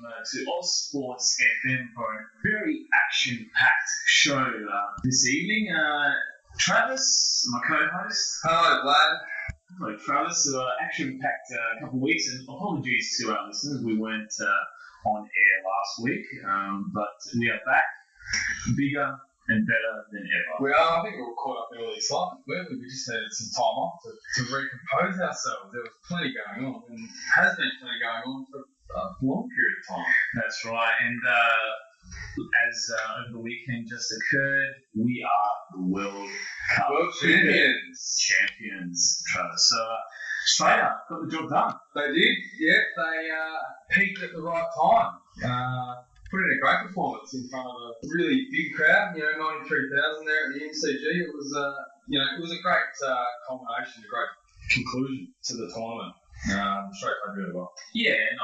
to Ozsports FM for a very action-packed show this evening. Travis, my co-host. Hello, Vlad. Hello, Travis. Action-packed a couple of weeks, and apologies to our listeners, we weren't on air last week, but we are back, bigger and better than ever. We are. I think we were caught up early slightly. We just needed some time off to recompose ourselves. There was plenty going on, and has been plenty going on for a long period of time. That's right, and as over the weekend just occurred, we are the World Cup champions, Travis. So Australia got the job done. They did, yeah. They peaked at the right time. Put in a great performance in front of a really big crowd. 93,000 there at the MCG. It was a great culmination, a great conclusion to the tournament. Straight played really well. Yeah, and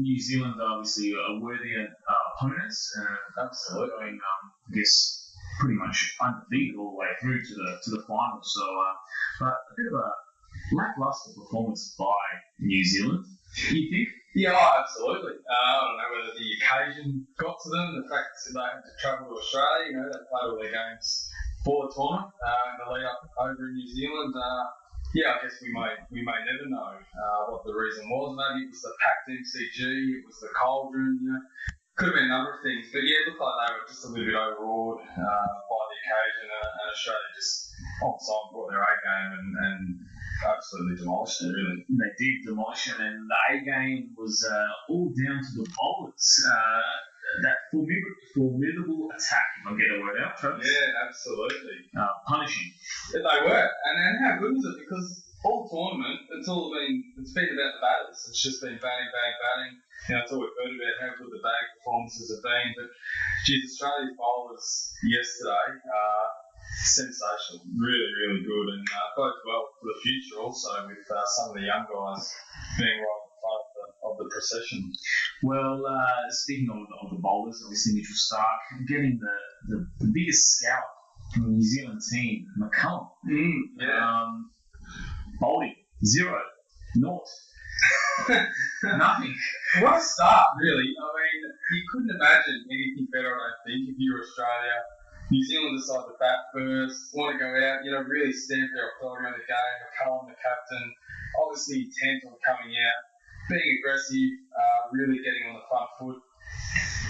New Zealand obviously a worthy opponents. Absolutely. Going, I guess, pretty much undefeated all the way through to the final. So, but a bit of a lackluster performance by New Zealand. You think? Yeah, absolutely. I don't know whether the occasion got to them, the fact that they had to travel to Australia. They played all their games for the tournament in the lead up over in New Zealand. I guess we may never know what the reason was. Maybe it was the packed MCG, it was the cauldron, Could have been a number of things. But yeah, it looked like they were just a little bit overawed by the occasion, and Australia just on side brought their A game and absolutely demolished it, really. They did demolish it, and the A game was all down to the bowlers. That formidable attack, if I get the word out, Travis. Yeah, absolutely. Punishing. They were, and how good was it? Because all tournament, it's been about the batters. It's just been batting. It's all we've heard about how good the batting performances have been. But geez, Australia's bowlers yesterday, sensational, really, really good, and bodes well for the future also with some of the young guys being right in front of the procession. Well, speaking of the bowlers, obviously Mitchell Starc getting the biggest scalp from the New Zealand team, McCullum. Bowling 0, 0. Nothing. What a start, really. I mean, you couldn't imagine anything better, I don't think, if you were Australia. New Zealand decided to bat first, want to go out, really stamp their authority on the game. McCullum, the captain, obviously intent on coming out, being aggressive, really getting on the front foot.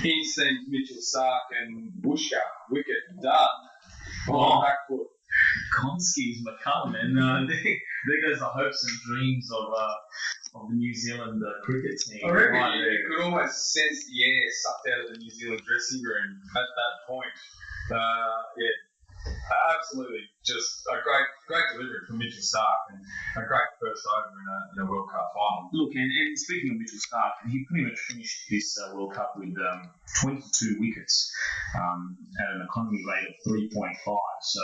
Instinct, Mitchell Starc and Bushka, wicket, done. On the back foot. Konski's McCullum, and there goes the hopes and dreams of the New Zealand cricket team. I reckon you could almost sense the air sucked out of the New Zealand dressing room at that point. Absolutely, just a great delivery from Mitchell Starc and a great first over in a World Cup final. Look, and speaking of Mitchell Starc, he pretty much finished this World Cup with 22 wickets at an economy rate of 3.5. So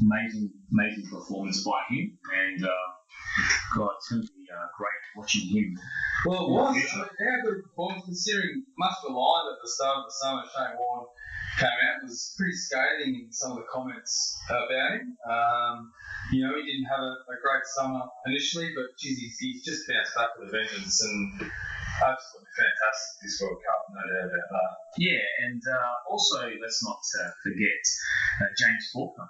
amazing performance by him, and God, it's going to be great watching him. Well, it was. How good a performance, considering much maligned at the start of the summer. Shane Warne came out, was pretty scathing in some of the comments about him. He didn't have a great summer initially, but geez, he's just bounced back with a vengeance, and absolutely fantastic this World Cup, no doubt about that. Yeah, and also let's not forget James Faulkner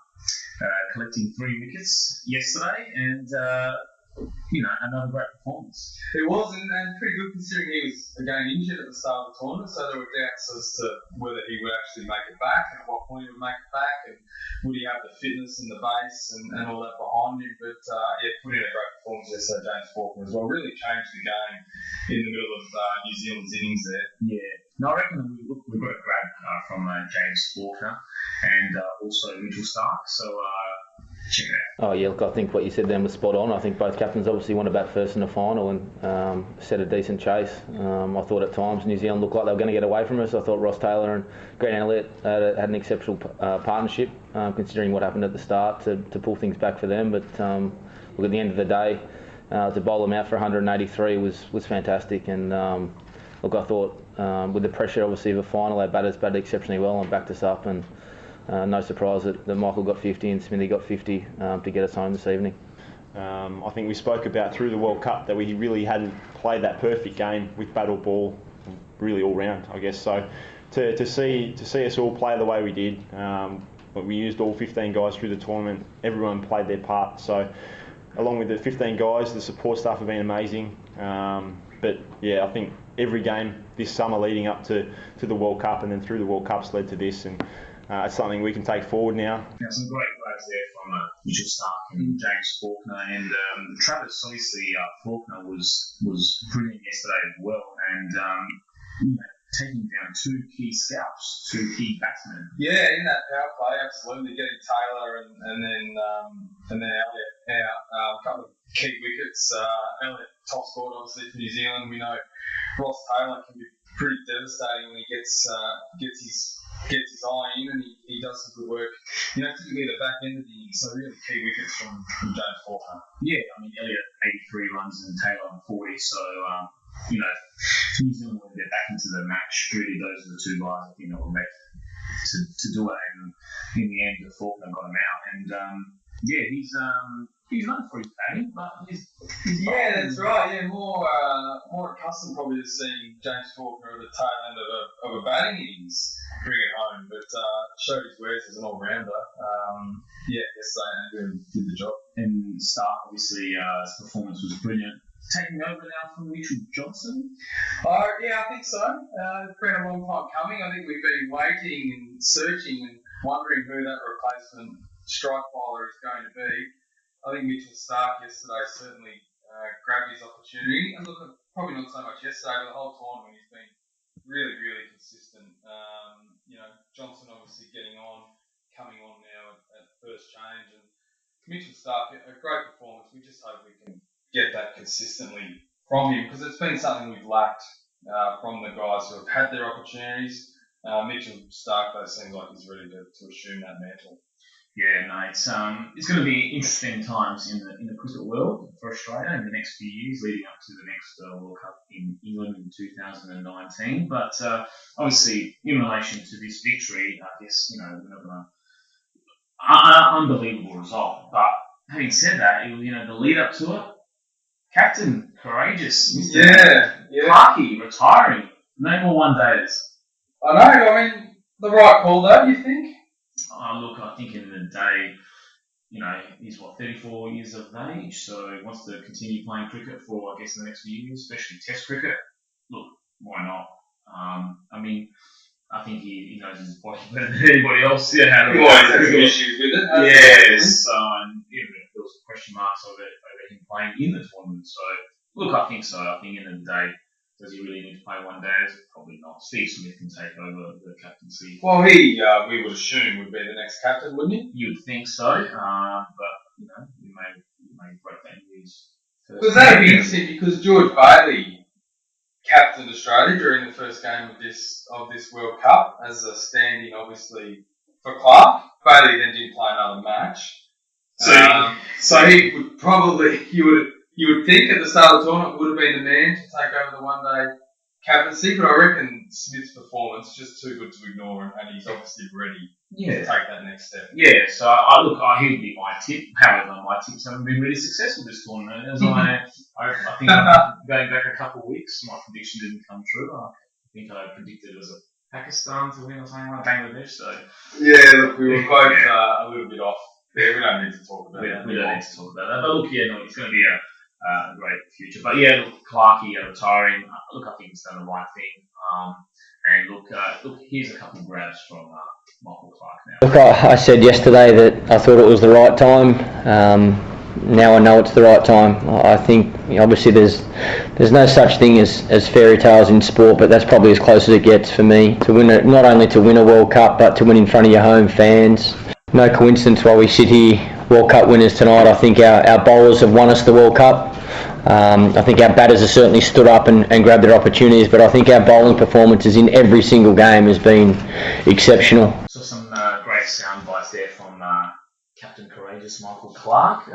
collecting 3 wickets yesterday, and another great performance. It was, and pretty good considering he was again injured at the start of the tournament, so there were doubts as to whether he would actually make it back and at what point he would make it back, and would he have the fitness and the base and all that behind him. But put in a great performance yesterday, James Faulkner as well. Really changed the game in the middle of New Zealand's innings there. Yeah. No, I reckon we've got a grab from James Faulkner and also Mitchell Starc, so check it out. Oh yeah, look, I think what you said then was spot on. I think both captains obviously want to bat first in the final and set a decent chase. I thought at times New Zealand looked like they were going to get away from us. I thought Ross Taylor and Grant Elliott had an exceptional partnership, considering what happened at the start to pull things back for them. But look, at the end of the day, to bowl them out for 183 was fantastic. And look, I thought with the pressure obviously of a final, our batters batted exceptionally well and backed us up, and no surprise that Michael got 50 and Smithy got 50 to get us home this evening. I think we spoke about through the World Cup that we really hadn't played that perfect game with battle ball really all round, I guess. So to see us all play the way we did, but we used all 15 guys through the tournament. Everyone played their part. So along with the 15 guys, the support staff have been amazing. But yeah, I think every game this summer leading up to the World Cup and then through the World Cup's led to this, and it's something we can take forward now. Yeah, some great players there from Mitchell Stark and James Faulkner, and Travis. Obviously, Faulkner was brilliant yesterday as well, and taking down two key scalps, two key batsmen. Yeah, in that power play, absolutely getting Taylor and then Elliott out. A couple of key wickets. Elliott top scored obviously for New Zealand. We know Ross Taylor can be pretty devastating when he gets his eye in, and he does some good work. Typically the back end of the innings, so really key wickets from James Faulkner. Yeah, I mean Elliott 83 runs and Taylor on 40, so New Zealand when they get back into the match, really those are the two guys I think that were left to do it, and in the end Faulkner got him out, and he's known for his batting, but he's that's right. Yeah, more accustomed probably to seeing James Faulkner at the tail end of a batting innings bring it home, but showed his wares as an all-rounder. Yesterday did the job. And Stark, obviously, his performance was brilliant. Taking over now from Mitchell Johnson? I think so. It's been a long time coming. I think we've been waiting and searching and wondering who that replacement strike bowler is going to be. I think Mitchell Stark yesterday certainly grabbed his opportunity. And look, probably not so much yesterday, but the whole tournament he's been really, really consistent. Johnson obviously coming on now at first change, and Mitchell Stark, a great performance. We just hope we can get that consistently from him, because it's been something we've lacked from the guys who have had their opportunities. Mitchell Stark, though, seems like he's ready to assume that mantle. Yeah, no, it's going to be interesting times in the cricket world for Australia in the next few years, leading up to the next World Cup in England in 2019. But obviously, in relation to this victory, I guess we're not going to unbelievable result. But having said that, the lead up to it, Captain Courageous, Mr. Clarkey retiring, no more one days. I know. I mean, the right call, though. You think? Look, I think in the day, he's 34 years of age, so he wants to continue playing cricket for, I guess, the next few years, especially Test cricket. Look, why not? I think he knows his body better than anybody else. He always has some issues with it. Yes, there was question marks over him playing in the tournament. So, look, I think so. I think in the day, does he really need to play one day? Probably not. Steve Smith can take over the captaincy. Well, we would assume would be the next captain, wouldn't he? You would think so, but you may break that news. Because that would be interesting, because George Bailey captained Australia during the first game of this World Cup as a stand-in, obviously, for Clark. Bailey then didn't play another match, so he would probably you would think at the start of the tournament would have been the man to take over the one-day captaincy, but I reckon Smith's performance is just too good to ignore, and he's obviously ready to take that next step. Yeah, so he would be my tip. However, my tips haven't been really successful this tournament. As I think going back a couple of weeks, my prediction didn't come true. I think I predicted it as a Pakistan to win or something like Bangladesh. So look, we were both a little bit off. Yeah, we don't need to talk about that. We don't need to talk about that. But look, it's going to be a great future. But look, Clarkey retiring. Look, I think he's done the right thing. And look, here's a couple of grabs from Michael Clark now. Look, I said yesterday that I thought it was the right time. Now I know it's the right time. I think obviously there's no such thing as fairy tales in sport, but that's probably as close as it gets for me to win it. Not only to win a World Cup, but to win in front of your home fans. No coincidence while we sit here, World Cup winners tonight. I think our bowlers have won us the World Cup. I think our batters have certainly stood up and grabbed their opportunities, but I think our bowling performances in every single game has been exceptional. So some great sound bites there from Captain Courageous Michael Clark.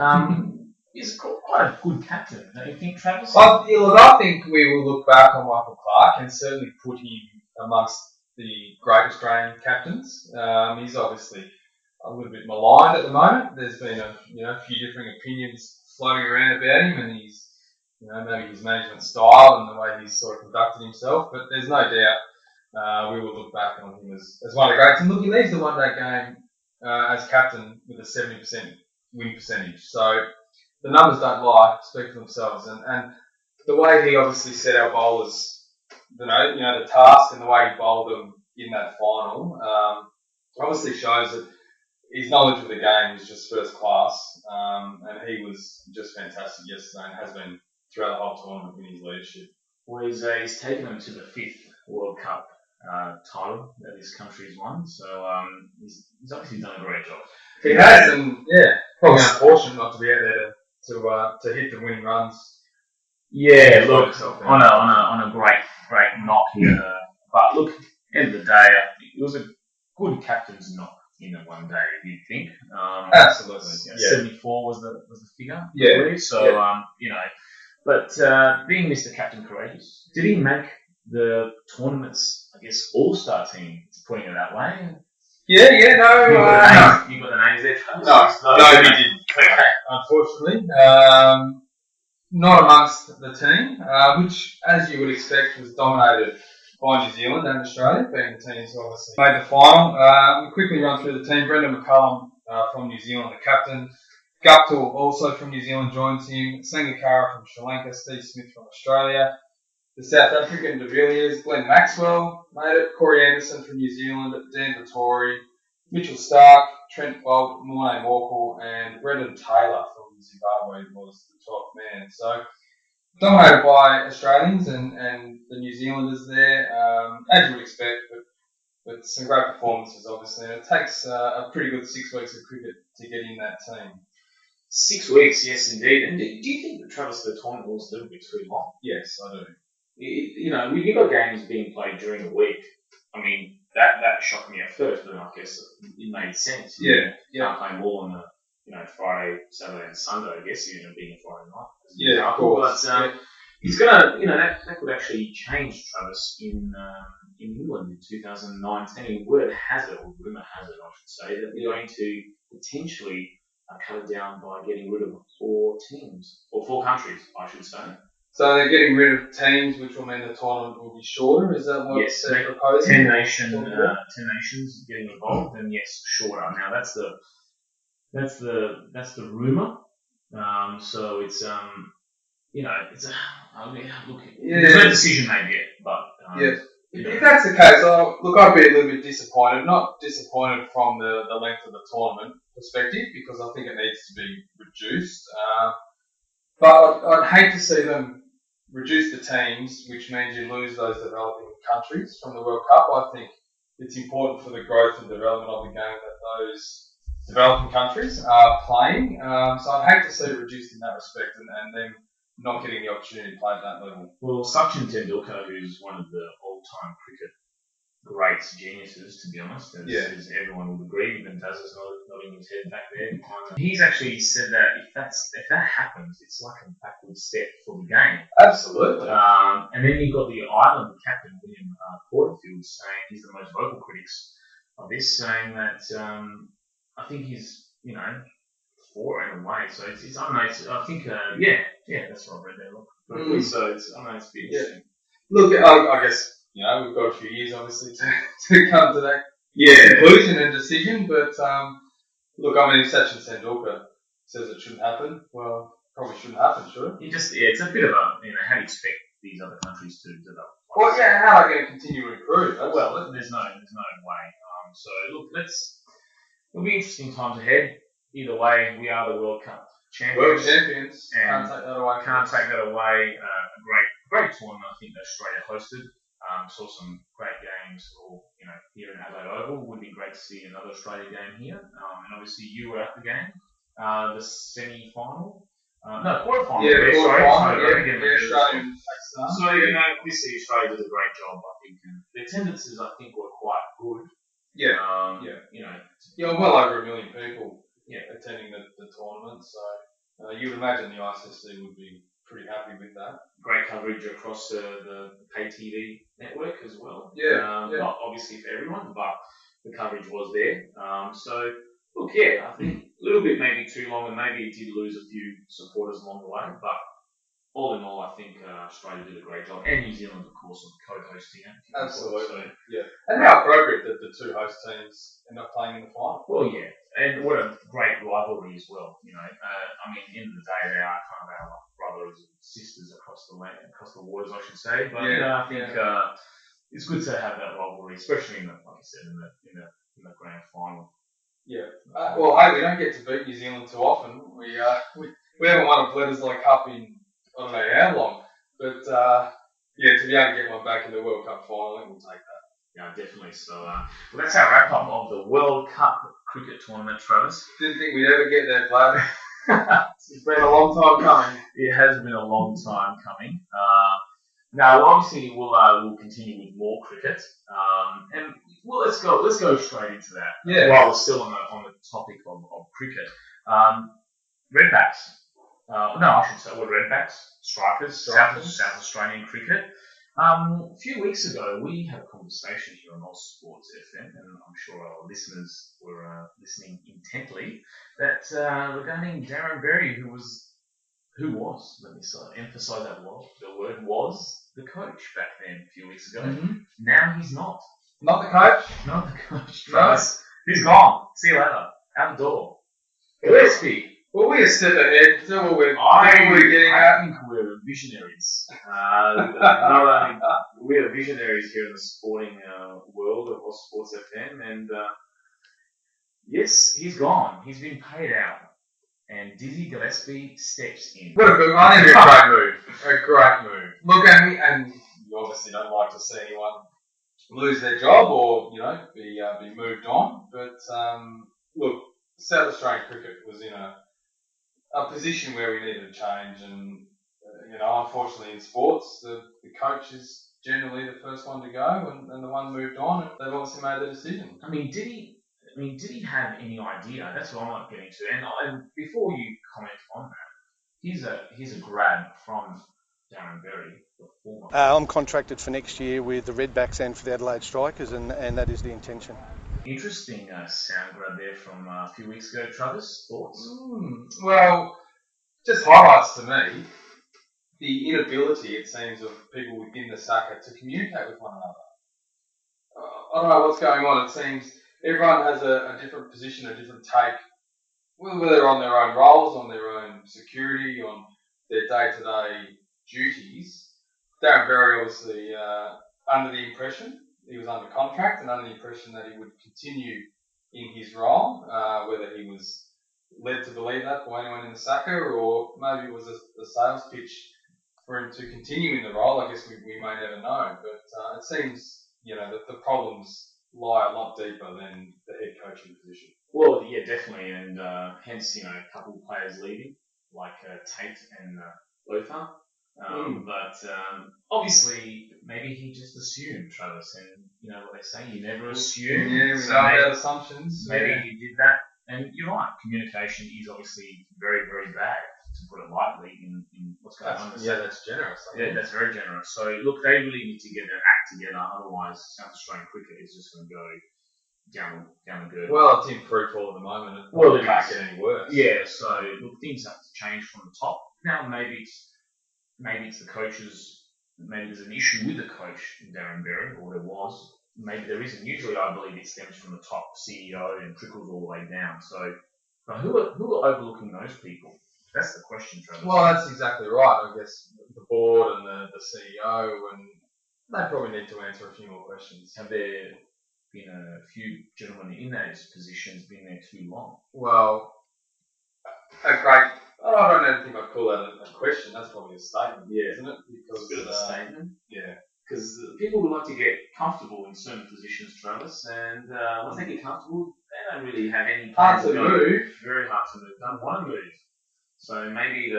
He's quite a good captain, don't you think, Travis? I think we will look back on Michael Clark and certainly put him amongst the great Australian captains. He's obviously a little bit maligned at the moment. There's been a few differing opinions floating around about him, and he's maybe his management style and the way he's sort of conducted himself. But there's no doubt we will look back on him as one of the greats. And look, he leaves the one-day game as captain with a 70% win percentage. So the numbers don't lie, speak for themselves. And the way he obviously set our bowlers, the task and the way he bowled them in that final, obviously shows that his knowledge of the game is just first class. And he was just fantastic yesterday and has been throughout the whole tournament in his leadership. Well, he's taken them to the 5th World Cup title that this country's won, so he's obviously done a great job. He has, and probably unfortunate not to be out there to hit the winning runs. Yeah, look, on a great knock here, but look, end of the day, I think it was a good captain's knock in the one day, if you think. Absolutely. 74 was the figure. Yeah. So but being Mr. Captain Courageous, did he make the tournament's, I guess, all-star team, putting it that way? No. You got the names there? No, he didn't. Unfortunately. Not amongst the team, which, as you would expect, was dominated by New Zealand and Australia, being the teams who obviously made the final. We'll quickly run through the team. Brendan McCullum from New Zealand, the captain. Guptill, also from New Zealand, joins him. Sangakkara from Sri Lanka. Steve Smith from Australia. The South African de Villiers, Glenn Maxwell made it. Corey Anderson from New Zealand. Dan Vettori, Mitchell Stark, Trent Bolt, Morne Morkel, and Brendan Taylor from Zimbabwe was the 12th man. So dominated by Australians and the New Zealanders there, as you would expect, but some great performances, obviously. And it takes a pretty good 6 weeks of cricket to get in that team. 6 weeks, yes, indeed. And do you think that Travis, the tournament was a little bit too long? Yes, I do. You've got games being played during the week. I mean, that shocked me at first, but I guess it made sense. Yeah. Can't play more on the Friday, Saturday, and Sunday. I guess being a Friday night. Yeah, of course. But he's gonna, that could actually change Travis in England in 2019. Word has it, or rumor has it, I should say, that they're going to potentially cut it down by getting rid of 4 teams or 4 countries, I should say. So they're getting rid of teams, which will mean the tournament will be shorter. Is that what they're proposing? 10 nations getting involved, and yes, shorter. Now that's the rumor. So it's there's no decision made yet, but if that's the case, I'd be a little bit disappointed. Not disappointed from the length of the tournament perspective, because I think it needs to be reduced. But I'd hate to see them reduce the teams, which means you lose those developing countries from the World Cup. I think it's important for the growth and development of the game that those developing countries are playing. So I'd hate to see it reduced in that respect and them not getting the opportunity to play at that level. Well, Sachin Tendulkar, who's one of the all-time cricket greats, geniuses, to be honest, as everyone would agree, even Daz is nodding his head back there. He's actually said that if that happens, it's like a backward step for the game. Absolutely. And then you've got the Ireland captain, William Porterfield, saying he's the most vocal critics of this, saying that I think he's, for it in a way. So it's I don't know. I think that's what I read there. Look, so it's I don't know. It's a bit interesting. Look, I guess we've got a few years obviously to come to that conclusion and decision. But look, I mean, if Sachin Tendulkar says it shouldn't happen, well, probably shouldn't happen, should it? It's a bit of a how do you expect these other countries to develop? Well, how are they going to continue to improve? Well, there's no way. So look, it'll be interesting times ahead. Either way, we are the World Cup champions. World champions. And can't take that away. A great tournament, I think, that Australia hosted. Saw some great games, here in Adelaide Oval. Would be great to see another Australia game here. And obviously, you were at the game, the semi-final. Quarterfinal. Yeah, quarterfinal. Australian. So obviously Australia did a great job, I think. And the attendances, I think, were quite good. Well over 1 million people attending the tournament, so you would imagine the ICC would be pretty happy with that. Great coverage across the pay TV network as well. Not obviously for everyone, but the coverage was there. So look, I think a little bit maybe too long, and maybe it did lose a few supporters along the way, but all in all, I think Australia did a great job, and New Zealand, of course, on co-hosting it. Absolutely, yeah. And how appropriate that the two host teams end up playing in the final. Well, yeah, and what a great rivalry as well. You know, I mean, at the end of the day, they are kind of our brothers and sisters across the land, across the waters, I should say. But you know, I think it's good to have that rivalry, especially in the, like I said, in the grand final. Yeah. Well, hey, we don't get to beat New Zealand too often. We haven't won a Bledisloe Cup in I don't know how long, but to be able to get one back in the World Cup final, I think we'll take that. Yeah, definitely. So, well, that's our wrap up of the World Cup cricket tournament, Travis. Didn't think we'd ever get there, Vlad. It's been a long time coming. It has been a long time coming. Now, obviously, we'll continue with more cricket, and well, let's go straight into that. Yeah. While we're still on the topic of cricket, Redbacks. I should say, Redbacks, strikers, South Australian cricket. A few weeks ago, we had a conversation here on Ozsports FM, and I'm sure our listeners were listening intently, that regarding Darren Berry, who was, let me emphasise that the word was, the coach back then a few weeks ago. Mm-hmm. Now he's not. Not the coach? Not the coach. No. He's gone. See you later. Out the door. Gillespie. Well, we're a step ahead. So we're getting I think we're visionaries. Not only we are visionaries here in the sporting world of Ozsports FM, and yes, he's gone. He's been paid out, and Dizzy Gillespie steps in. What a good one! A great move. A great move. Look, and you obviously don't like to see anyone lose their job or be moved on. But look, South Australian cricket was in a position where we needed a change, and unfortunately in sports, the coach is generally the first one to go, and the one moved on, and they've obviously made the decision. I mean, did he have any idea? That's what I'm not getting to. And before you comment on that, here's a grab from Darren Berry, the former. I'm contracted for next year with the Redbacks and for the Adelaide Strikers, and that is the intention. Interesting sound grab there from a few weeks ago. Travis, thoughts? Well, just highlights to me the inability, it seems, of people within the SACA to communicate with one another. I don't know what's going on. It seems everyone has a different position, a different take, whether on their own roles, on their own security, on their day-to-day duties. Darren Berry obviously under the impression, he was under contract and under the impression that he would continue in his role, whether he was led to believe that by anyone in the SACA or maybe it was a sales pitch for him to continue in the role. I guess we may never know, but it seems that the problems lie a lot deeper than the head coaching position. Well, yeah, definitely, and hence a couple of players leaving, like Tate and Lothar. But obviously, maybe he just assumed, Travis, and you know what they say, you never assume. Yeah, we know about assumptions. Maybe he did that, and you're right, communication is obviously very, very bad, to put it lightly, in what's going on. Yeah, that's generous. Yeah, that's very generous. So, look, they really need to get their act together, otherwise South Australian cricket is just going to go down the good. Well, it's in free fall at the moment. It can't get any worse. Yeah, so, look, things have to change from the top. Now, maybe it's the coaches, maybe there's an issue with the coach, Darren Berry, or there was. Maybe there isn't. Usually, I believe it stems from the top CEO and trickles all the way down. So, but who are overlooking those people? That's the question, Travis. Well, that's exactly right. I guess the board and the CEO, and they probably need to answer a few more questions. Have there been a few gentlemen in those positions been there too long? Well, I don't even think I'd call that a question. That's probably a statement, isn't it? Because it's a bit of a statement. Yeah. Because people would like to get comfortable in certain positions, Travis, and once they get comfortable, they don't really have any plans to move. Very hard to move. Don't want to move. So maybe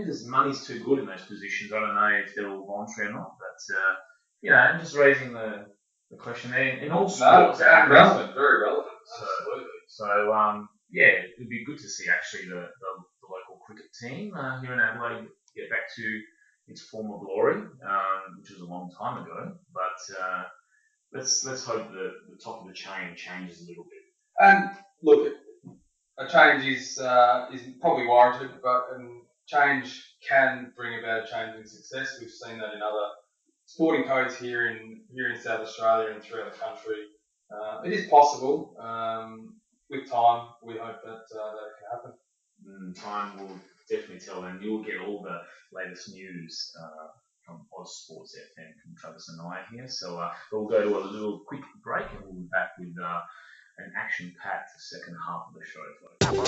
this money's too good in those positions. I don't know if they're all voluntary or not, but I'm just raising the question there. In all sports, relevant, very relevant. Absolutely. So it'd be good to see actually the local cricket team here in Adelaide get back to its former glory, which was a long time ago. But let's hope the top of the chain changes a little bit. And look, a change is probably warranted, but change can bring about a change in success. We've seen that in other sporting codes here in South Australia and throughout the country. It is possible. With time, we hope that that can happen. Time will definitely tell, and you'll get all the latest news from Ozsports FM from Travis and I here. So we'll go to a little quick break, and we'll be back with an action-packed second half of the show.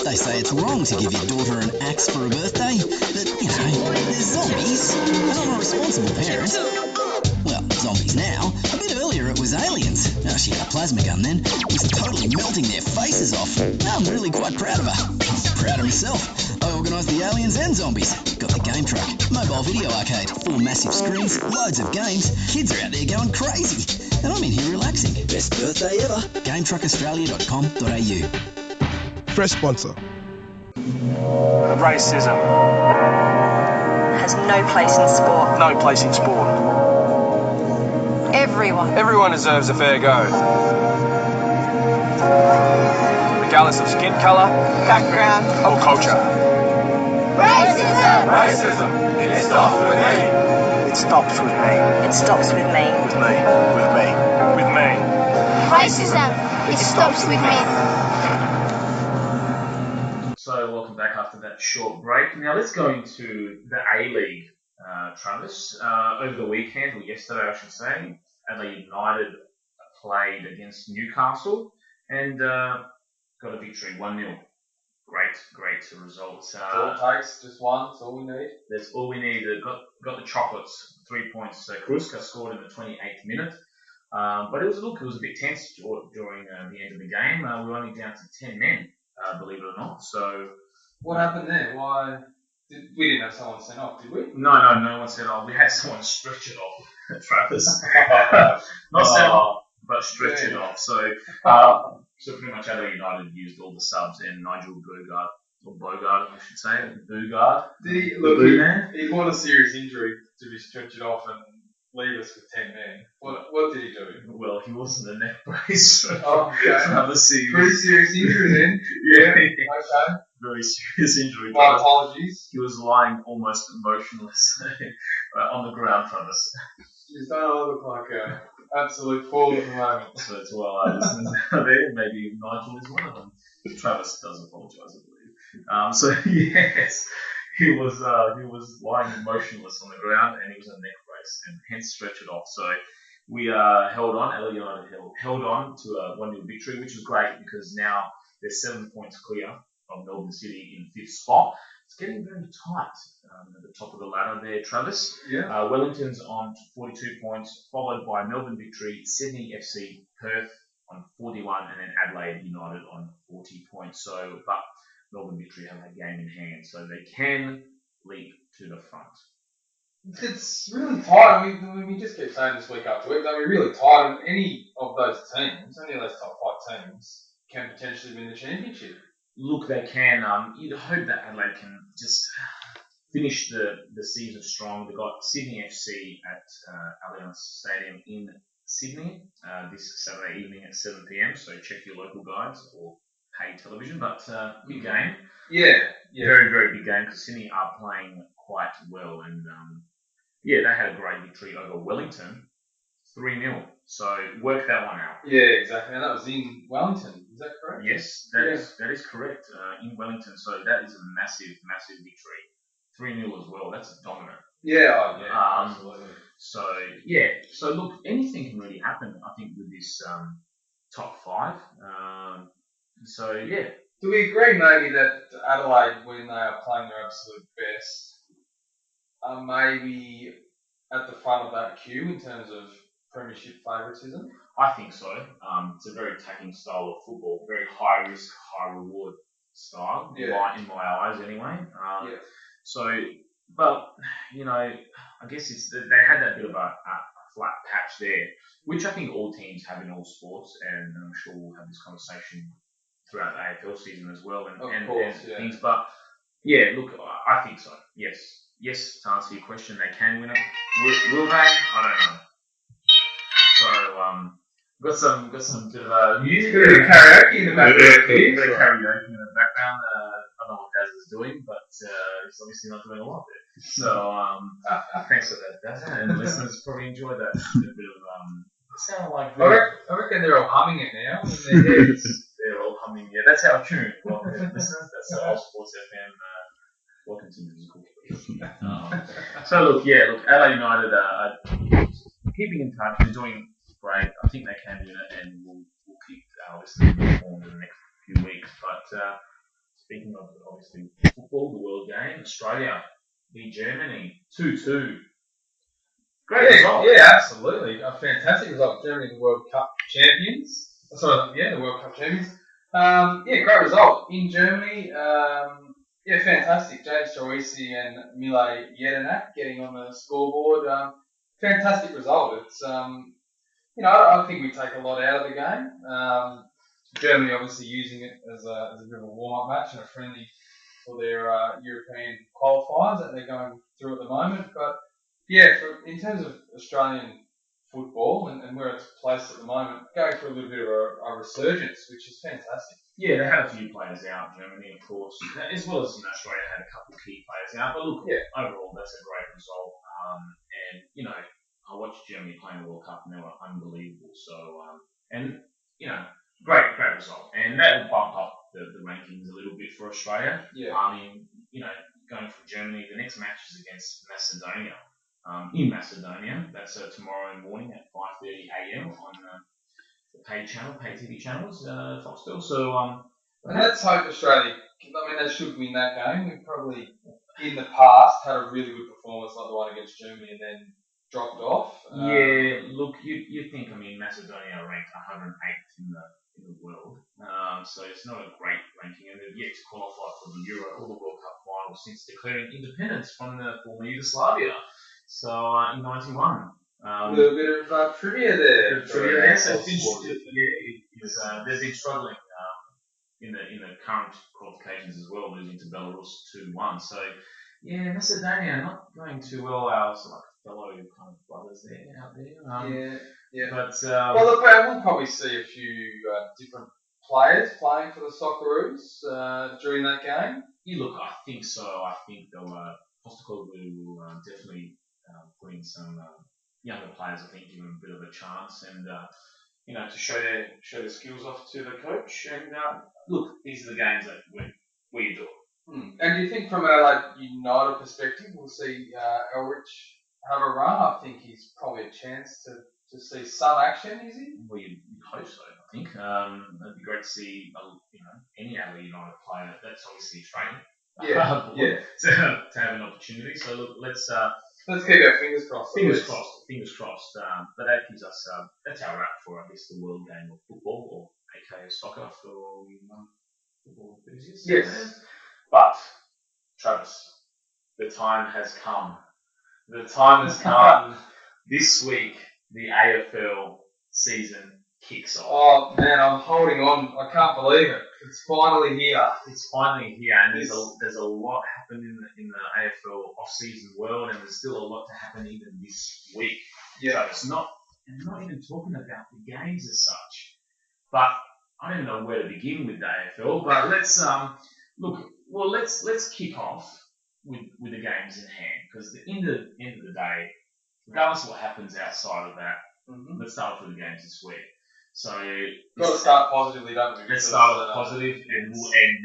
They say it's wrong to give your daughter an axe for a birthday, but, there's zombies, and I'm a responsible parent. Well, zombies now. A bit earlier it was aliens. She had a plasma gun then. Was totally melting their faces off. I'm really quite proud of her. Proud of myself. I organised the aliens and zombies. Got the game truck, mobile video arcade, 4 massive screens, loads of games. Kids are out there going crazy. And I'm in here relaxing. Best birthday ever. GameTruckAustralia.com.au. Fresh sponsor. Racism. Has no place in sport. No place in sport. Everyone deserves a fair go. Regardless of skin colour, background, or culture. Racism! It stops with me. It stops with me. With me. With me. Racism! It stops with me. So welcome back after that short break. Now let's go into the A-League, Travis. Over the weekend, or yesterday I should say, Adelaide United played against Newcastle and got a victory, 1-0. Great results. All it takes, just one, that's all we need. That's all we need. Got the chocolates, 3 points. Kruska scored in the 28th minute. But it was a bit tense during the end of the game. We were only down to 10 men, believe it or not. So what happened there? Why? We didn't have someone sent off, did we? No one sent off. We had someone stretch it off, Travis. Not sent off, but stretch it off. So pretty much Adelaide United used all the subs, and Nigel Bogard, I should say, Bogard. Did he look? He got a serious injury to be stretched off and leave us with 10 men. What did he do? Well, he wasn't a neck brace. Oh, okay. Pretty serious injury then. Yeah. Okay. Very serious injury. My apologies. He was lying almost motionless on the ground, Travis. Jeez, don't I look like an absolute fool at the moment? So to our listeners out there, maybe Nigel is one of them. Travis does apologise, I believe. So yes, he was lying motionless on the ground, and he was in a neck brace, and hence stretched it off. So we held on. Adelaide United held on to a 1-0 victory, which was great because now they're 7 points clear of Melbourne City in 5th spot. It's getting very tight at the top of the ladder there, Travis. Yeah. Wellington's on 42 points, followed by Melbourne Victory, Sydney FC, Perth on 41, and then Adelaide United on 40 points. So, but Melbourne Victory have a game in hand, so they can leap to the front. It's really tight. We just keep saying this week after week that we're really tight, and any of those teams, any of those top 5 teams, can potentially win the championship. Look, they can. You'd hope that Adelaide can just finish the season strong. They've got Sydney FC at Allianz Stadium in Sydney this Saturday evening at 7 p.m. So check your local guides or pay television. But big game. Yeah. Very, very big game because Sydney are playing quite well. And they had a great victory over Wellington, 3-0. So work that one out. Yeah, exactly. And that was in Wellington. Is that correct? Yes, that is correct. In Wellington, so that is a massive victory. 3-0 as well. That's dominant. Yeah, absolutely. So look, anything can really happen. I think with this top 5. Do we agree maybe that Adelaide, when they are playing their absolute best, are maybe at the front of that queue in terms of premiership favouritism? I think so. It's a very attacking style of football, very high risk, high reward style, in my eyes anyway. So, but, I guess they had that bit of a flat patch there, which I think all teams have in all sports, and I'm sure we'll have this conversation throughout the AFL season as well, and things. But, look, I think so, yes. Yes, to answer your question, they can win it. Will they? I don't know. So, got some bit of music, bit of karaoke in the background. Bit of karaoke in the background. I don't know what is doing, but he's obviously not doing a lot there. So thanks for that, Dazza, and the listeners probably enjoyed that. A bit of it sounded like. I reckon they're all humming it now in their heads. They're all humming. Yeah, that's our tune. Well, listeners, that's Ozsports FM. Welcome to musical. So look, LA United are keeping in touch. They're doing great. I think they can do it, and we'll keep obviously informed in the next few weeks. But speaking of obviously football, the world game, Australia beat Germany 2-2. Great result. Yeah, absolutely. A fantastic result. Germany, the World Cup champions. The World Cup champions. Great result in Germany. Fantastic. James Troisi and Mile Jedinak getting on the scoreboard. Fantastic result. It's I think we take a lot out of the game. Germany obviously using it as a bit of a warm-up match and a friendly for their European qualifiers that they're going through at the moment. But in terms of Australian football and where it's placed at the moment, going through a little bit of a resurgence, which is fantastic. Yeah, they had a few players out, Germany, of course, as well as Australia had a couple of key players out. But look, overall, that's a great result. And I watched Germany play in the World Cup, and they were unbelievable. So, great result, and that will bump up the rankings a little bit for Australia. Yeah. I mean, going from Germany, the next match is against Macedonia. In Macedonia, that's tomorrow morning at 5:30 a.m. on the paid TV channels, Foxtel. So, and let's hope Australia. I mean, they should win that game. We've probably in the past had a really good performance like the one against Germany, and then dropped off. Look, you think, Macedonia are ranked 108th in the world, so it's not a great ranking, and they've yet to qualify for the Euro or the World Cup final since declaring independence from the former Yugoslavia. So in '91. A little bit of trivia there. They've been struggling in the current qualifications as well, losing to Belarus 2-1. So Macedonia not going too well. Our fellow kind of brothers there out there. But we'll probably see a few different players playing for the Socceroos during that game. I think so. I think they'll Postecoglou will definitely put in some younger players. I think give them a bit of a chance and to show their skills off to the coach. And look, these are the games that we do. And do you think from a United perspective, we'll see Elrich have a run? I think he's probably a chance to see some action, is he? Well, you'd hope so, I think. It'd be great to see, any other United player. That's obviously training. To have an opportunity. So look, let's keep our fingers crossed. Fingers crossed. But that gives us that's our wrap for the world game of football, or aka soccer for all you football enthusiasts. Yes. But Travis, the time has come. The time has come. This week, the AFL season kicks off. Oh man, I'm holding on. I can't believe it. It's finally here. And there's a lot happened in the AFL off-season world, and there's still a lot to happen even this week. Yeah. So it's not even talking about the games as such. But I don't even know where to begin with the AFL. But let's let's kick off with the games in hand, because at the end of the day, regardless of what happens outside of that, let's start with the games this week. So got to start positively, don't we? Let's start with positive and we'll end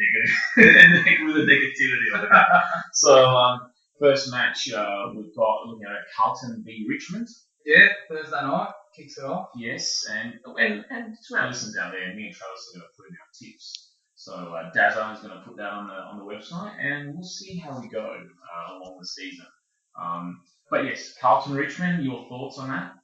negative with the negativity of that. So first match we've got looking at Carlton v Richmond. Yeah, Thursday night kicks it off. Yes, and to our listeners out there, me and Travis are going to put in our tips. So Dazza is going to put that on the website, and we'll see how we go along the season. But yes, Carlton Richmond, your thoughts on that?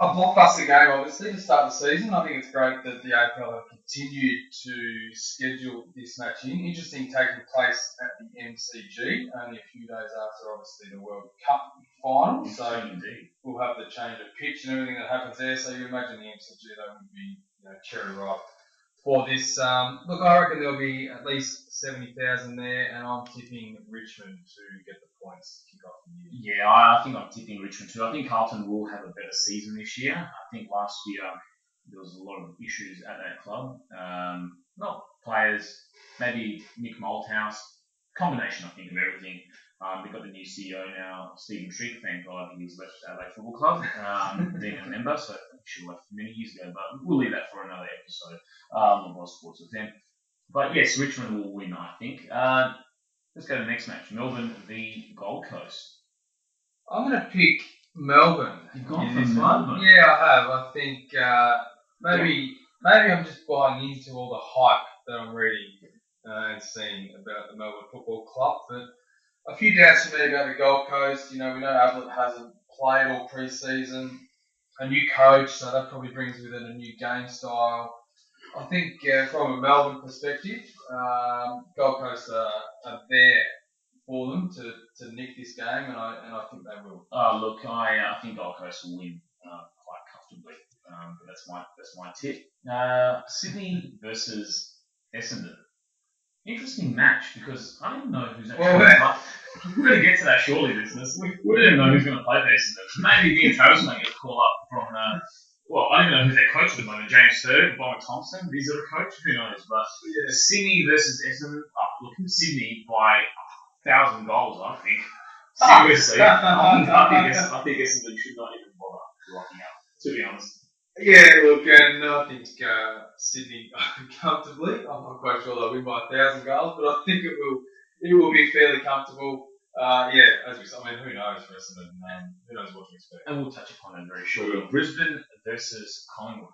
A blockbuster game, obviously, to start the season. I think it's great that the AFL have continued to schedule this match in. Interesting, taking place at the MCG, only a few days after, obviously, the World Cup final. So we'll have the change of pitch and everything that happens there. So you imagine the MCG, that would be cherry ripe for this. Look, I reckon there'll be at least 70,000 there, and I'm tipping Richmond to get the points to kick off the year. Yeah, I think I'm tipping Richmond too. I think Carlton will have a better season this year. I think last year there was a lot of issues at that club. Not players, maybe Nick Malthouse, combination, I think, of everything. They've got the new CEO now, Stephen Trick. Thank God he's left Adelaide Football Club, being a member, so she left many years ago, but we'll leave that for another episode of Ozsports FM. But yes, Richmond will win, I think. Let's go to the next match, Melbourne v Gold Coast. I'm going to pick Melbourne. You've gone for Melbourne? Yeah, I have. I think maybe I'm just buying into all the hype that I'm reading and seeing about the Melbourne Football Club. But a few doubts for me about the Gold Coast. You know, we know Ablett hasn't played all pre-season. A new coach, so that probably brings with it a new game style. I think from a Melbourne perspective, Gold Coast are there for them to nick this game, and I think they will. Look, I think Gold Coast will win quite comfortably. But that's my tip. Sydney versus Essendon. Interesting match because I don't know who's actually going to play. We're going to get to that surely, listeners. We don't know who's going to play for Essendon. Maybe me and Travis might get a call up from. I don't even know who's their coach at the moment. James Third, Bob Thompson. Is it a coach? Who knows? But Sydney versus Essendon. Look, Sydney by 1,000 goals, I think. Seriously, I think Essendon should not even bother rocking up. To be honest. Yeah, look, and I think Sydney comfortably. I'm not quite sure they'll win by 1,000 goals, but I think it will be fairly comfortable. As we said, I mean, who knows for Essendon? Who knows what to expect? And we'll touch upon that very shortly. Brisbane versus Collingwood.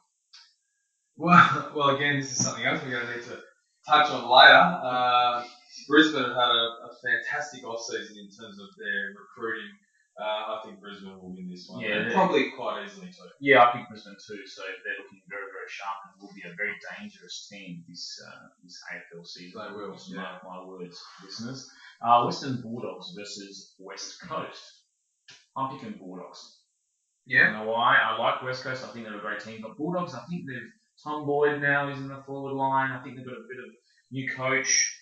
Well, again, this is something else we're going to need to touch on later. Brisbane have had a fantastic off-season in terms of their recruiting. I think Brisbane will win this one. Yeah, probably quite easily too. Yeah, I think Brisbane too. So they're looking very, very sharp and will be a very dangerous team this AFL season. They will. Mark my words, listeners. Western Bulldogs versus West Coast. I'm picking Bulldogs. Yeah. I don't know why. I like West Coast. I think they're a great team. But Bulldogs, I think Tom Boyd now is in the forward line. I think they've got a bit of new coach.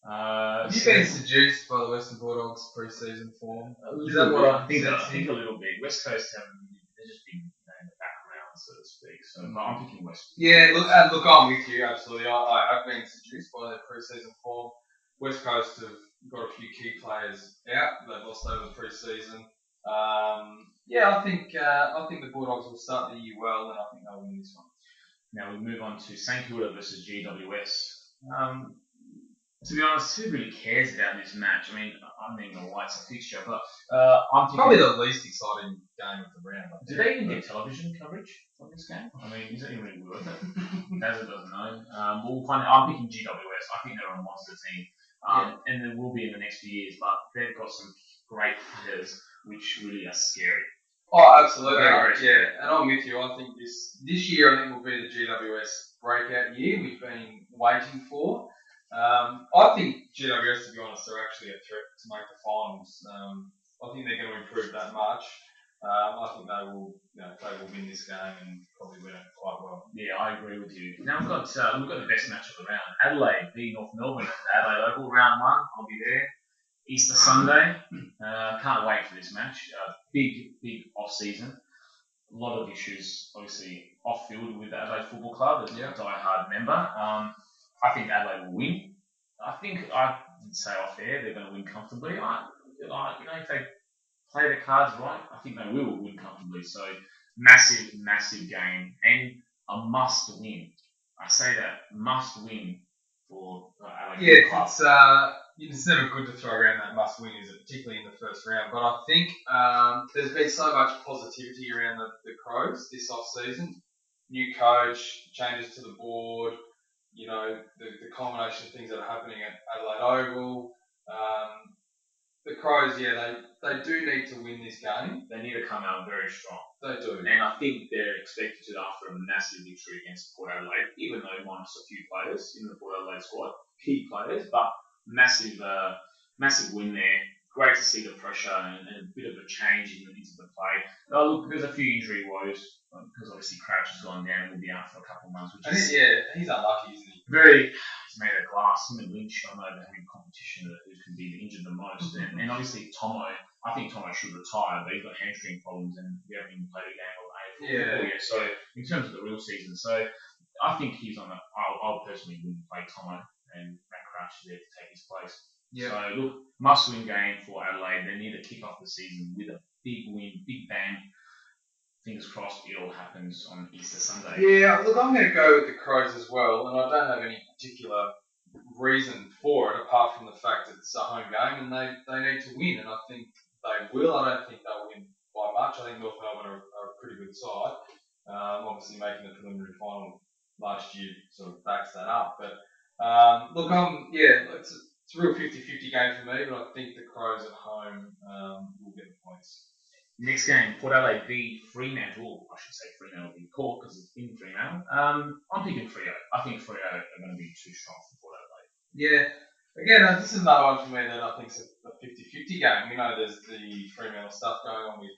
Have you been seduced by the Western Bulldogs pre-season form? Is that what I think? I think a little bit. West Coast they've just been in the background, so to speak. So I'm picking West. Yeah, look, I'm with you absolutely. I have been seduced by their pre-season form. West Coast have got a few key players out. They've lost over the pre-season. I think the Bulldogs will start the year well, and I think they'll win this one. Now we move on to St Kilda versus GWS. To be honest, who really cares about this match? I mean, the White's a fixture, but I'm thinking probably the least exciting game of the round. Do they even get television coverage on this game? I mean, is it even really worth it? Dazza doesn't know. We'll find out. I'm picking GWS. I think they're a monster team, and they will be in the next few years. But they've got some great players, which really are scary. Oh, absolutely. Very, very scary. And I'm with you. I think this year, I think will be the GWS breakout year we've been waiting for. I think GWS, to be honest, are actually a threat to make the finals. I think they're going to improve that much. I think they will win this game and probably win it quite well. Yeah, I agree with you. Now we've got the best match of the round. Adelaide v North Melbourne at the Adelaide Oval, round 1. I'll be there. Easter Sunday. Can't wait for this match. Big off season. A lot of issues, obviously, off field with the Adelaide Football Club as a die-hard member. I think Adelaide will win. I think I did say off air they're going to win comfortably. If they play their cards right, I think they will win comfortably. So massive game and a must win. I say that must win for Adelaide. Yeah, it's never good to throw around that must win, is it? Particularly in the first round. But I think there's been so much positivity around the Crows this off season. New coach, changes to the board. The combination of things that are happening at Adelaide Oval. The Crows, they do need to win this game. They need to come out very strong. They do. And I think they're expected to after a massive victory against Port Adelaide, even though minus a few players in the Port Adelaide squad, key players, but massive win there. Great to see the pressure and a bit of a change into the play. Look, there's a few injury woes because obviously Crouch has gone down and will be out for a couple of months. He's unlucky, isn't he? He's made of glass. Him and Lynch, I know they're having competition who can be injured the most. And obviously Tomo, I think Tomo should retire, but he's got hamstring problems and we haven't even played a game of AFL. So in terms of the real season, so I think he's on I I personally wouldn't play Tomo, and Matt Crouch is there to take his place. Yeah. So look, must-win game for Adelaide. They need to kick off the season with a big win, big bang. Fingers crossed it all happens on Easter Sunday. Yeah, look, I'm going to go with the Crows as well, and I don't have any particular reason for it apart from the fact that it's a home game and they need to win, and I think they will. I don't think they'll win by much. I think North Melbourne are a pretty good side. Obviously making the preliminary final last year sort of backs that up. But look, it's a real 50-50 game for me, but I think the Crows at home will get the points. Next game, Port Adelaide v Fremantle. I should say Fremantle v Port because it's in Fremantle. I'm thinking Freo. I think Freo are going to be too strong for Port Adelaide. Yeah. Again, this is another one for me that I think is a 50-50 game. We know there's the Fremantle stuff going on with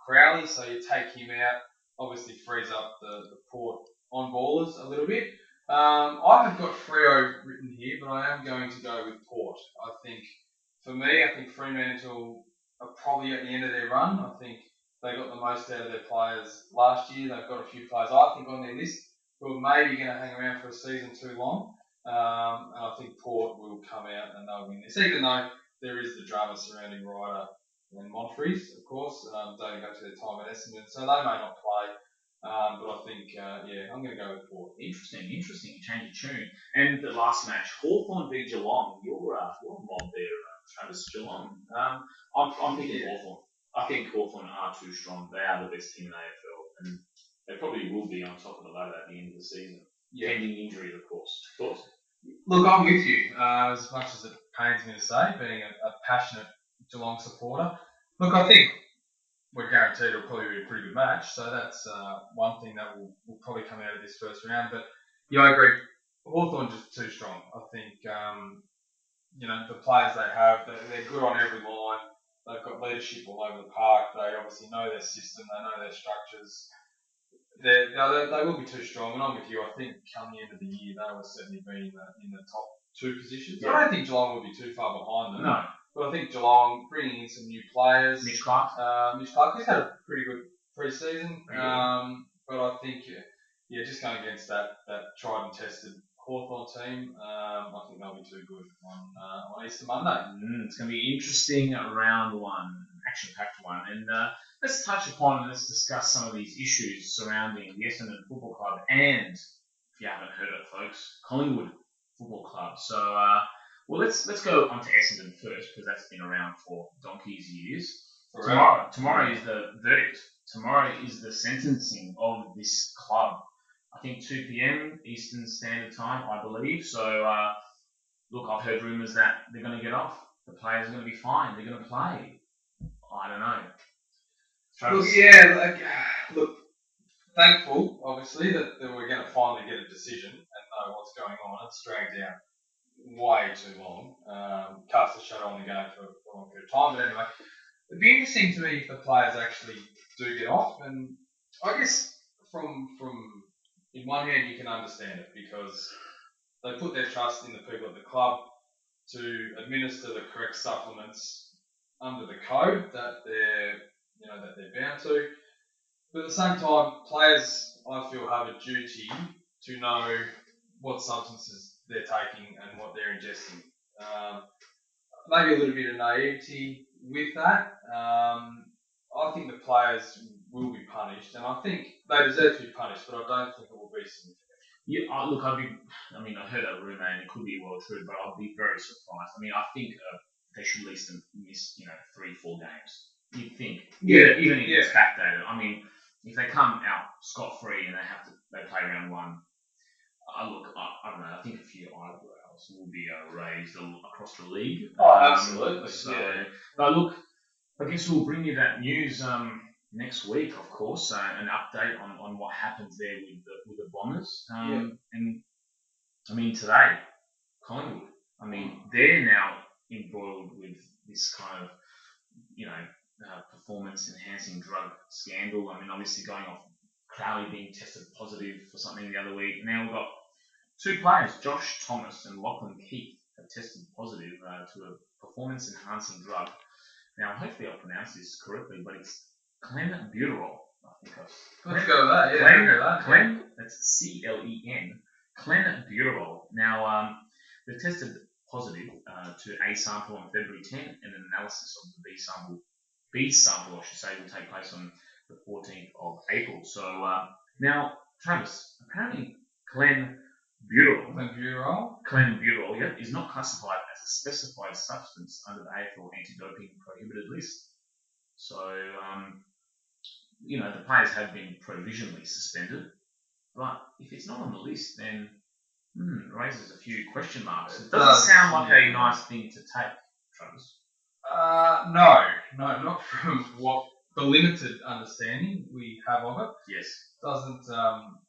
Crowley, so you take him out, obviously frees up the Port on-ballers a little bit. I haven't got Freo written here, but I am going to go with Port. I think Fremantle are probably at the end of their run. I think they got the most out of their players last year. They've got a few players, I think, on their list who are maybe going to hang around for a season too long. And I think Port will come out and they'll win this, even though there is the drama surrounding Ryder and Monfries, of course, dating back to their time at Essendon. So they may not play. But I think, I'm going to go with Port. Interesting. Change of tune. And the last match, Hawthorn v Geelong. You're mob there, Travis. Geelong. I'm picking Hawthorn. I think Hawthorn are too strong. They are the best team in the AFL, and they probably will be on top of the ladder at the end of the season. Yeah. Pending injuries, of course. Thoughts? Look, I'm with you. As much as it pains me to say, being a passionate Geelong supporter. Look, I think we're guaranteed it'll probably be a pretty good match. So that's one thing that will probably come out of this first round. But yeah, I agree. Hawthorn just too strong. I think the players they have, they're good on every line. They've got leadership all over the park. They obviously know their system. They know their structures. They will be too strong. And I'm with you. I think come the end of the year, they will certainly be in the top two positions. Yeah. I don't think Geelong will be too far behind them. No. But I think Geelong bringing in some new players. Mitch Clark, he's had a pretty good pre-season. But I think, just going against that tried and tested Hawthorn team, I think they'll be too good on Easter Monday. It's going to be interesting round one, action-packed one. And let's touch upon and let's discuss some of these issues surrounding the Essendon Football Club and, if you haven't heard it, folks, Collingwood Football Club. So, let's go on to Essendon first because that's been around for donkey's years. Tomorrow is the verdict. Tomorrow is the sentencing of this club. I think 2 p.m. Eastern Standard Time, I believe. So, look, I've heard rumours that they're going to get off. The players are going to be fine. They're going to play. I don't know. Travis? Look, thankful, obviously, that we're going to finally get a decision and know what's going on. It's dragged out way too long. Cast a shadow on the game for a long period of time. But anyway, it'd be interesting to me if the players actually do get off. And I guess from in one hand, you can understand it because they put their trust in the people at the club to administer the correct supplements under the code that they're bound to. But at the same time, players, I feel, have a duty to know what substances they're taking and what they're ingesting. Maybe a little bit of naivety with that. I think the players will be punished, and I think they deserve to be punished, but I don't think it will be significant. Yeah, look, I heard that rumour, and it could be well true, but I'll be very surprised. I mean, I think they should at least miss, 3-4 games. You'd think, even if it's backdated. I mean, if they come out scot-free and they play round one, I don't know. I think a few eyebrows will be raised across the league. Oh, absolutely. But look, I guess we'll bring you that news next week, of course, an update on what happens there with the Bombers. And I mean, today, Collingwood. I mean, they're now embroiled with this kind of, performance-enhancing drug scandal. I mean, obviously going off Crowley being tested positive for something the other week. Now we've got 2 players, Josh Thomas and Lachlan Keith, have tested positive to a performance-enhancing drug. Now, hopefully I'll pronounce this correctly, but it's clenbuterol. I think Let's go with that, Clen, that's C-L-E-N, Glenn Bureau. Now, they've tested positive to A sample on February 10, and an analysis of the B sample, I should say, will take place on the 14th of April. So now, Travis, apparently Glenn Bureau, yep, is not classified as a specified substance under the AFL anti-doping prohibited list. So, the players have been provisionally suspended, but if it's not on the list, then raises a few question marks. It doesn't sound like a nice thing to take, Travis. No, not from what the limited understanding we have of it. Yes. Doesn't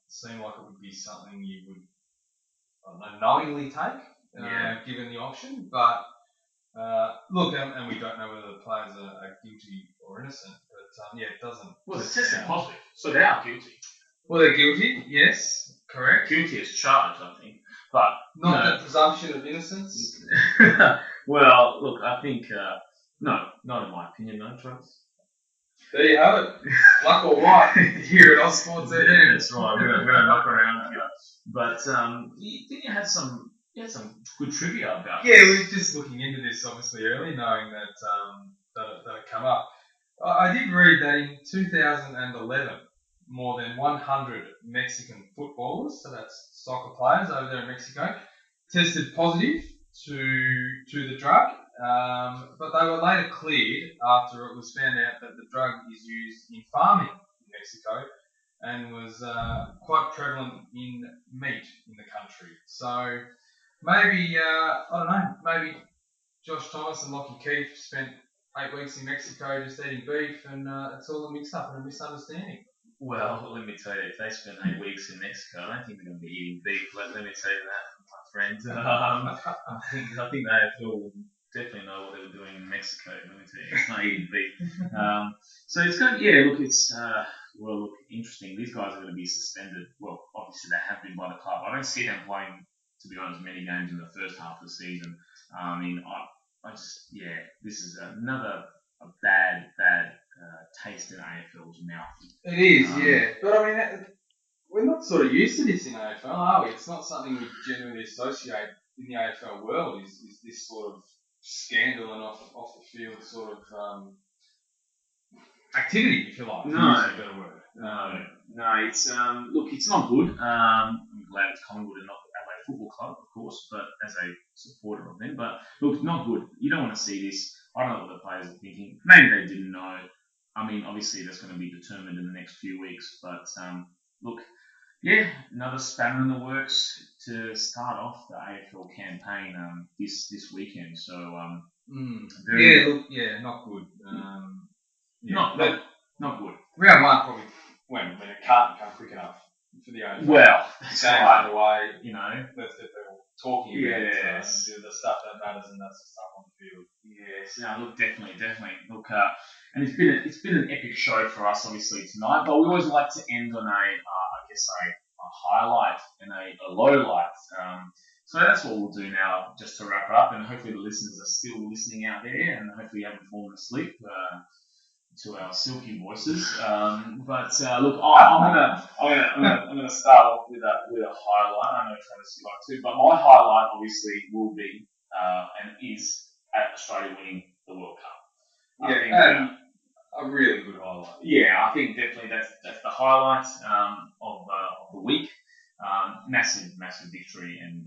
seem like it would be something you would knowingly take, given the option. But look, and we don't know whether the players are guilty or innocent. But it doesn't. Well, it's tested positive, so they are guilty. Well, they're guilty. Yes, correct. Guilty as charged, I think, but not the presumption of innocence. Well, look, I think no, not in my opinion, no, Travis. There you have it. Luck or right here at Ozsports FM. That's right. We're gonna knock around here. But you had some good trivia about. Yeah, we were just looking into this obviously early, knowing that it come up. I did read that in 2011, more than 100 Mexican footballers, so that's soccer players over there in Mexico, tested positive to the drug, but they were later cleared after it was found out that the drug is used in farming in Mexico and was quite prevalent in meat in the country. So maybe, I don't know, maybe Josh Thomas and Lockie Keefe spent 8 weeks in Mexico just eating beef, and it's all a mix-up and a misunderstanding. Well, let me tell you, if they spend 8 weeks in Mexico, I don't think they're going to be eating beef. Let me tell you that, my friend. I think the AFL will definitely know what they were doing in Mexico. Let me tell you, it's not eating beef. So it's going. Yeah, look, it's interesting. These guys are going to be suspended. Well, obviously they have been by the club. I don't see them playing, to be honest, many games in the first half of the season. I mean, this is another bad taste in AFL's mouth. It is, but I mean, we're not sort of used to this in AFL, are we? It's not something we generally associate in the AFL world. Is this sort of scandal and off the field sort of activity, if you like? No, a better word. No. It's look, it's not good. I'm glad it's Collingwood and not the Adelaide Football Club, of course, but as a supporter of them. But look, not good. You don't want to see this. I don't know what the players are thinking. Maybe they didn't know. I mean, obviously that's going to be determined in the next few weeks. But look, another spanner in the works to start off the AFL campaign this weekend. So not good. Not good. Round one probably when it can't come quick enough for the AFL. Well, that's right. Underway, let's get people talking about the stuff that matters, and that's the stuff on the field. Yes, no, look, definitely. Look, and it's been an epic show for us, obviously tonight. But we always like to end on a highlight and a low light. So that's what we'll do now, just to wrap it up. And hopefully the listeners are still listening out there, and hopefully you haven't fallen asleep to our silky voices. But look, I'm gonna start off with a highlight. I know Travis you like to, but my highlight obviously will be and is Australia winning the World Cup. I think, a really good highlight. Yeah, I think definitely that's the highlight of the week. Massive victory, and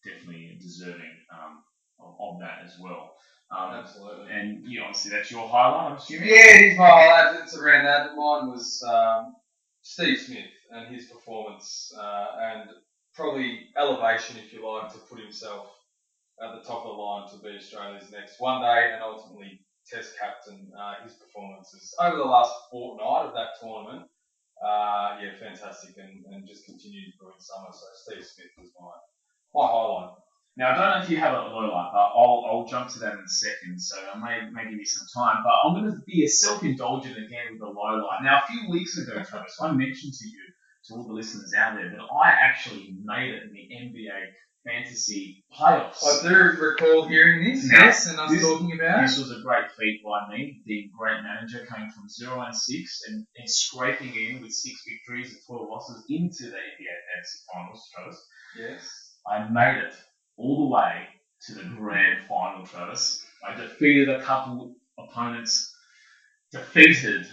definitely deserving of that as well. Absolutely. And obviously that's your highlight, I'm assuming? Yeah, it is my highlight. It's around that. Mine was Steve Smith and his performance, and probably elevation, if you like, to put himself at the top of the line to be Australia's next one day and ultimately Test captain. His performances over the last fortnight of that tournament, fantastic, and just continued through in summer. So Steve Smith was my highlight. Now, I don't know if you have a low light, but I'll jump to that in a second, so I may give you some time. But I'm going to be self-indulgent again with the low light. Now, a few weeks ago, Travis, I mentioned to all the listeners out there, that I actually made it in the NBA fantasy playoffs. I do recall hearing this, yes, and us talking about This was a great feat by me. The great manager came from 0-6 and scraping in with 6 victories and 12 losses into the NBA Fantasy Finals, Travis. Yes. I made it all the way to the grand final, Travis. I defeated a couple opponents, defeated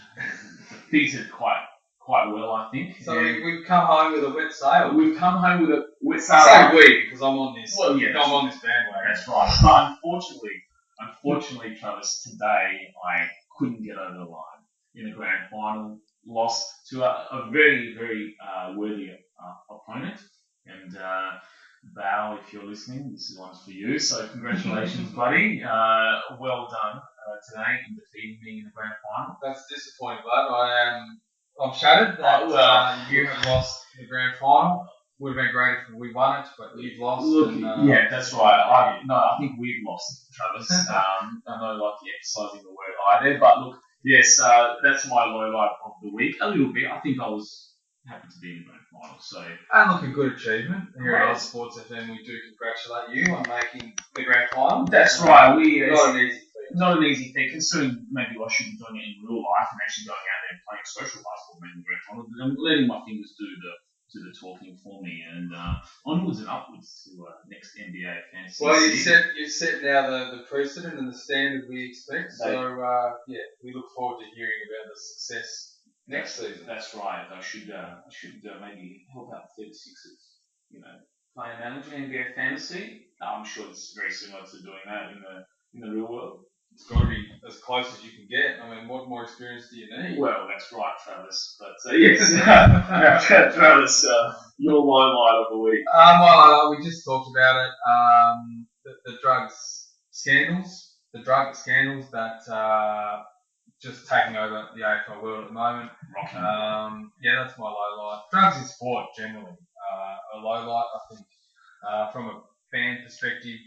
quite well, I think. So we've come home with a wet sail. We've come home with a wet sail. I say we, because I'm on this. Well, yeah, I'm on this bandwagon. That's right. But unfortunately, Travis, today I couldn't get over the line in the grand final. Lost to a very, very worthy opponent. And Val, if you're listening, this one's for you. So congratulations, buddy. Well done today in defeating me in the grand final. That's disappointing, bud. I'm shattered that you have lost the grand final. Would have been great if we won it, but you've lost. Look, and, yeah, that's right. I think we've lost, Travis. I don't like you emphasising the word I there, but look, yes, that's my low light of the week. A little bit. I think I was happy to be in the grand final. So, and look, a good achievement here at Ozsports FM. We do congratulate you on making the grand final. That's right. Not an easy feat. Not an easy thing, considering maybe I should be doing it in real life and actually going out there and playing social basketball in the grand final. But I'm letting my fingers do the talking for me, and onwards and upwards to next NBA fantasy. Well, you set now the precedent and the standard we expect. So we look forward to hearing about the success next season. That's right. I should maybe help out the 36ers. Play a manager in NBA fantasy. I'm sure it's very similar to doing that in the real world. It's got to be as close as you can get. I mean, what more experience do you need? Well, that's right, Travis. But yes, Travis, your low light of the week. We just talked about it. The drug scandals that just taking over the AFL world at the moment. That's my low light. Drugs in sport generally, a low light. I think from a fan perspective.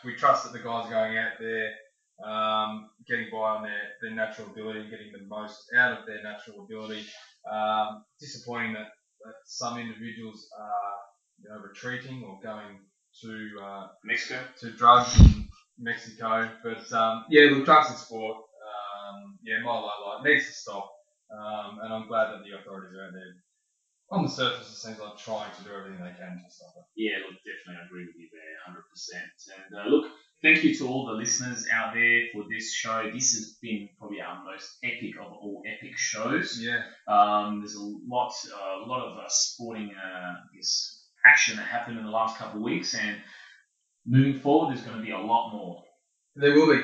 We trust that the guys are going out there, getting by on their natural ability, getting the most out of their natural ability. Disappointing that some individuals are, retreating or going to Mexico, to drugs in Mexico. But look, drugs in sport. My low light needs to stop, and I'm glad that the authorities are out there. On the surface, it seems like trying to do everything they can to stop it. Yeah, look, definitely agree with you there, 100%. And look, thank you to all the listeners out there for this show. This has been probably our most epic of all epic shows. Yeah. There's a lot of sporting, action that happened in the last couple of weeks, and moving forward, there's going to be a lot more. There will be.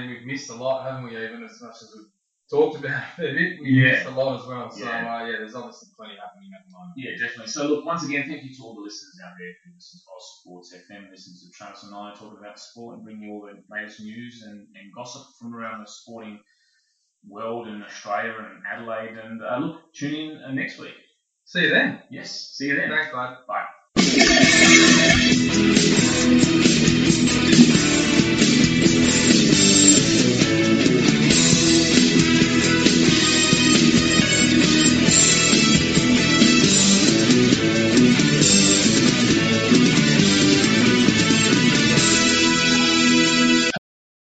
We've missed a lot, haven't we? Even as much as we've talked about it a bit, we missed a lot as well. So, there's obviously plenty happening at the moment. Yeah, definitely. So, look, once again, thank you to all the listeners out there who listen to Ozsports FM, listen to Travis and I talk about sport and bring you all the latest news and gossip from around the sporting world in Australia and Adelaide. And, look, tune in next week. See you then. Yes, see you then. Thanks, bud. Bye.